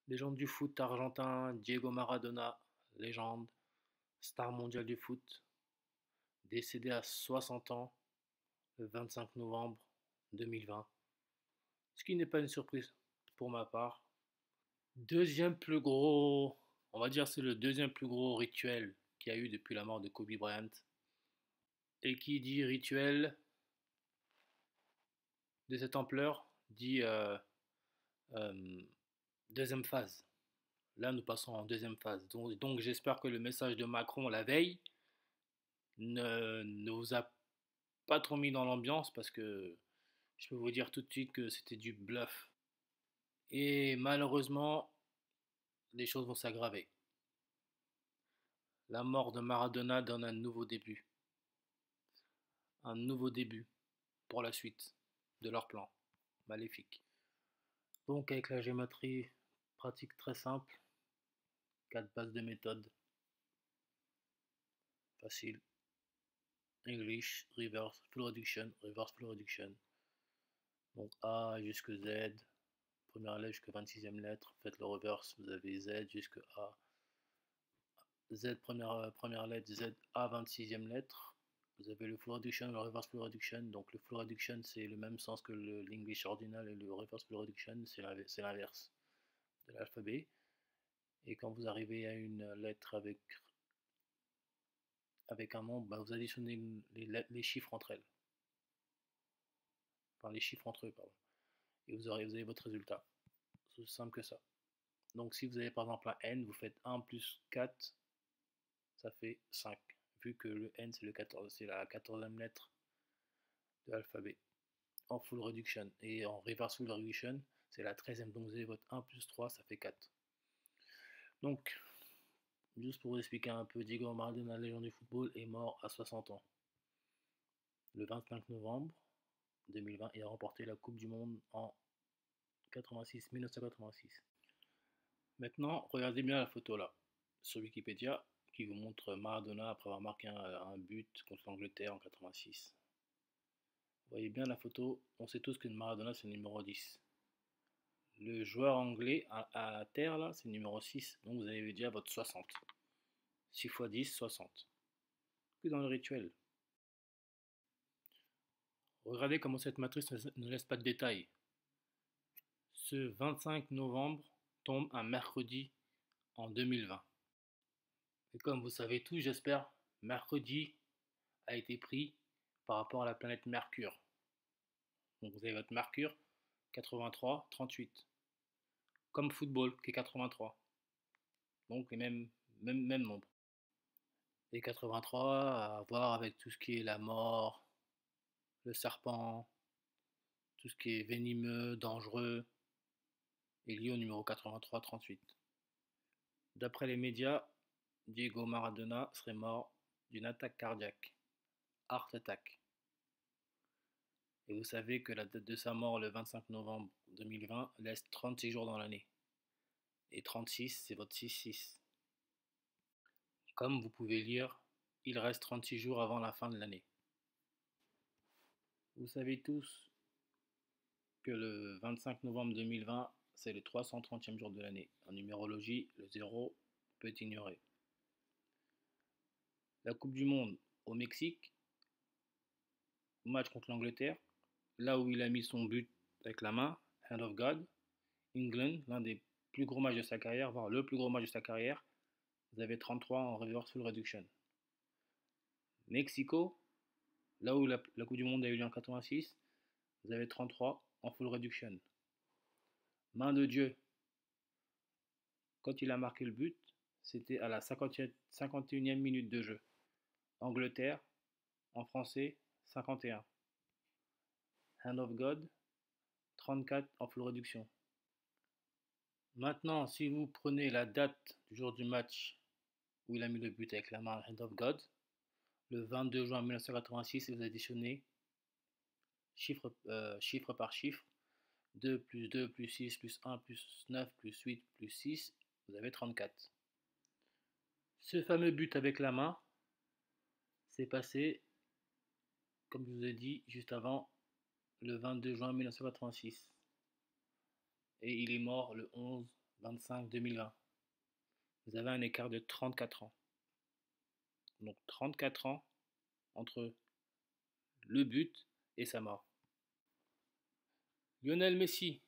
Légende du foot argentin, Diego Maradona, légende, star mondial du foot, décédé à 60 ans le 25 novembre 2020. Ce qui n'est pas une surprise pour ma part. Deuxième plus gros, on va dire c'est le deuxième plus gros rituel qu'il y a eu depuis la mort de Kobe Bryant. Et qui dit rituel de cette ampleur dit euh, deuxième phase. Là, nous passons en deuxième phase. Donc j'espère que le message de Macron la veille ne vous a pas trop mis dans l'ambiance parce que je peux vous dire tout de suite que c'était du bluff. Et malheureusement, les choses vont s'aggraver. La mort de Maradona donne un nouveau début pour la suite de leur plan maléfique. Donc avec la géométrie pratique très simple, 4 bases de méthode facile. English, reverse full reduction. Donc A jusque Z, première lettre jusqu'à 26e lettre, faites le reverse, vous avez Z jusque A. Z première lettre, Z A 26e lettre. Vous avez le full reduction, le reverse full reduction. Donc le full reduction c'est le même sens que l'English ordinal et le reverse full reduction c'est l'inverse de l'alphabet. Et quand vous arrivez à une lettre avec un nombre, bah, vous additionnez les chiffres entre elles. Enfin les chiffres entre eux, pardon. Et vous avez votre résultat. C'est aussi simple que ça. Donc si vous avez par exemple un n, vous faites 1 plus 4, ça fait 5. Vu que le n c'est la 14e lettre de l'alphabet en full reduction. Et en reverse full reduction, c'est la 13e. Donc vous avez votre 1 plus 3, ça fait 4. Donc, juste pour vous expliquer un peu, Diego Maradona, légende du football, est mort à 60 ans. Le 25 novembre 2020, il a remporté la Coupe du Monde en 1986. Maintenant, regardez bien la photo là, sur Wikipédia, qui vous montre Maradona après avoir marqué un but contre l'Angleterre en 86. Vous voyez bien la photo, on sait tous que Maradona c'est le numéro 10. Le joueur anglais à terre là, c'est le numéro 6, donc vous avez déjà votre 60. 6 x 10, 60. Que dans le rituel. Regardez comment cette matrice ne laisse pas de détails. Ce 25 novembre tombe un mercredi en 2020. Et comme vous savez tous, j'espère, mercredi a été pris par rapport à la planète Mercure. Donc vous avez votre Mercure, 83, 38. Comme football, qui est 83. Donc les mêmes nombres. Et 83 à voir avec tout ce qui est la mort, le serpent, tout ce qui est venimeux, dangereux, est lié au numéro 83, 38. D'après les médias, Diego Maradona serait mort d'une attaque cardiaque, heart attack. Et vous savez que la date de sa mort, le 25 novembre 2020, laisse 36 jours dans l'année. Et 36, c'est votre 6-6. Comme vous pouvez lire, il reste 36 jours avant la fin de l'année. Vous savez tous que le 25 novembre 2020, c'est le 330e jour de l'année. En numérologie, le 0 peut être ignoré. La Coupe du Monde au Mexique, match contre l'Angleterre, là où il a mis son but avec la main, Hand of God, England, l'un des plus gros matchs de sa carrière, voire le plus gros match de sa carrière, vous avez 33 en reverse full reduction. Mexico, là où la Coupe du Monde a eu lieu en 86, vous avez 33 en full reduction. Main de Dieu, quand il a marqué le but, c'était à la 51e minute de jeu. Angleterre, en français, 51. Hand of God, 34 en full réduction. Maintenant, si vous prenez la date du jour du match où il a mis le but avec la main Hand of God, le 22 juin 1986, et vous additionnez chiffre par chiffre, 2 plus 2 plus 6 plus 1 plus 9 plus 8 plus 6, vous avez 34. Ce fameux but avec la main s'est passé, comme je vous ai dit juste avant, le 22 juin 1986. Et il est mort le 11 25-2020. Vous avez un écart de 34 ans. Donc 34 ans entre le but et sa mort. Lionel Messi,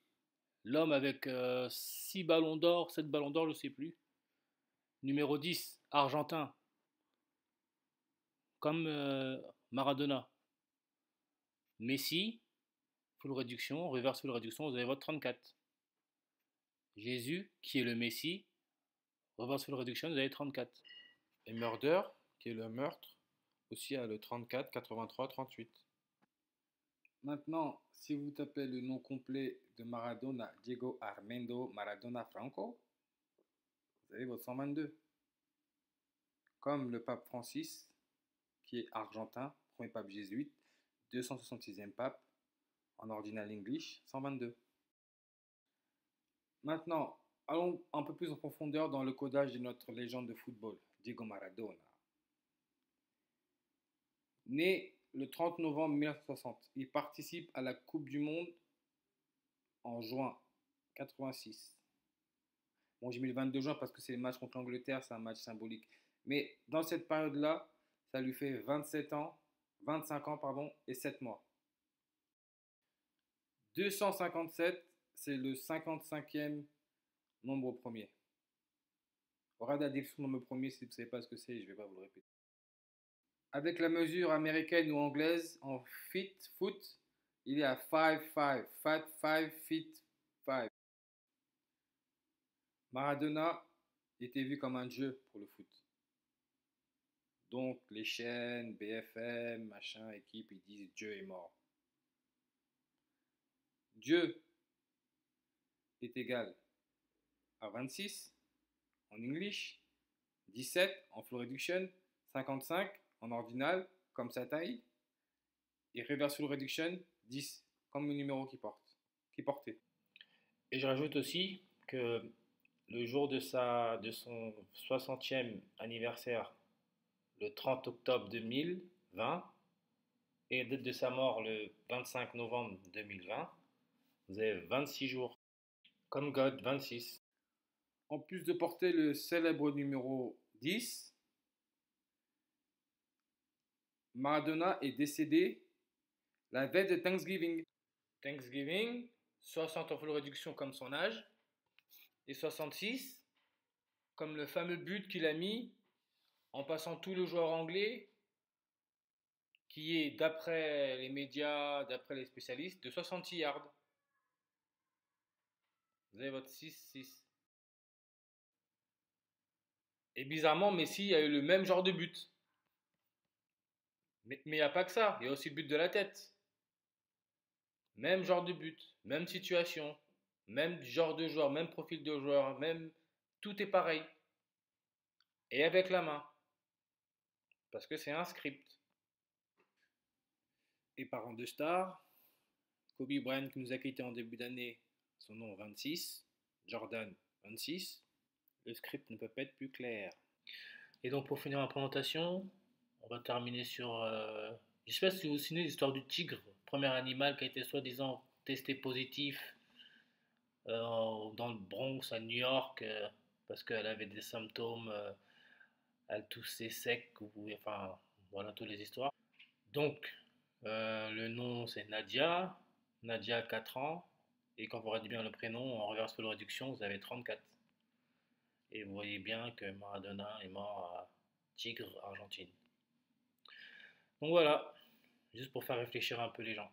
l'homme avec 6 ballons d'or, 7 ballons d'or, je ne sais plus. Numéro 10, argentin, comme Maradona. Messi, full réduction, reverse full réduction, vous avez votre 34. Jésus, qui est le Messi, reverse full réduction, vous avez 34. Et Murder, qui est le meurtre, aussi a le 34, 83, 38. Maintenant, si vous tapez le nom complet de Maradona, Diego Armando Maradona Franco, vous avez votre 122. Comme le pape Francis, qui est argentin, premier pape jésuite, 266e pape, en ordinal English, 122. Maintenant, allons un peu plus en profondeur dans le codage de notre légende de football, Diego Maradona. Né le 30 novembre 1960, il participe à la Coupe du Monde en juin 86. Bon, j'ai mis le 22 juin parce que c'est le match contre l'Angleterre, c'est un match symbolique. Mais dans cette période-là, ça lui fait 27 ans, 25 ans, pardon, et 7 mois. 257, c'est le 55e nombre premier. Aura d'addition nombre premier, si vous ne savez pas ce que c'est, je ne vais pas vous le répéter. Avec la mesure américaine ou anglaise en foot, il est à 5'5", 5 feet 5. Maradona était vu comme un dieu pour le foot. Donc les chaînes, BFM, machin, équipe, ils disent Dieu est mort. Dieu est égal à 26 en English, 17 en flow reduction, 55 en ordinal, comme sa taille, et reverse flow reduction, 10, comme le numéro qu'il portait. Et je rajoute aussi que le jour de son 60e anniversaire, le 30 octobre 2020, et la date de sa mort, le 25 novembre 2020, vous avez 26 jours. Comme God, 26. En plus de porter le célèbre numéro 10, Maradona est décédé la veille de Thanksgiving. Thanksgiving, 60 en full réduction comme son âge, et 66 comme le fameux but qu'il a mis en passant tous les joueurs anglais, qui est, d'après les médias, d'après les spécialistes, de 66 yards. Vous avez votre 6-6. Et bizarrement, Messi a eu le même genre de but. Mais il n'y a pas que ça, il y a aussi le but de la tête. Même genre de but, même situation, même genre de joueur, même profil de joueur, même tout est pareil. Et avec la main. Parce que c'est un script. Et parlant de star, Kobe Bryant qui nous a quittés en début d'année, son nom 26, Jordan 26, le script ne peut pas être plus clair. Et donc pour finir ma présentation, on va terminer sur... je ne sais pas si vous vous souvenez l'histoire du tigre, premier animal qui a été soi-disant testé positif dans le Bronx à New York parce qu'elle avait des symptômes, elle toussait sec, enfin voilà toutes les histoires. Donc le nom c'est Nadia, Nadia 4 ans, et quand vous regardez bien le prénom en reverse full réduction, vous avez 34. Et vous voyez bien que Maradona est mort à Tigre, Argentine. Donc voilà, juste pour faire réfléchir un peu les gens.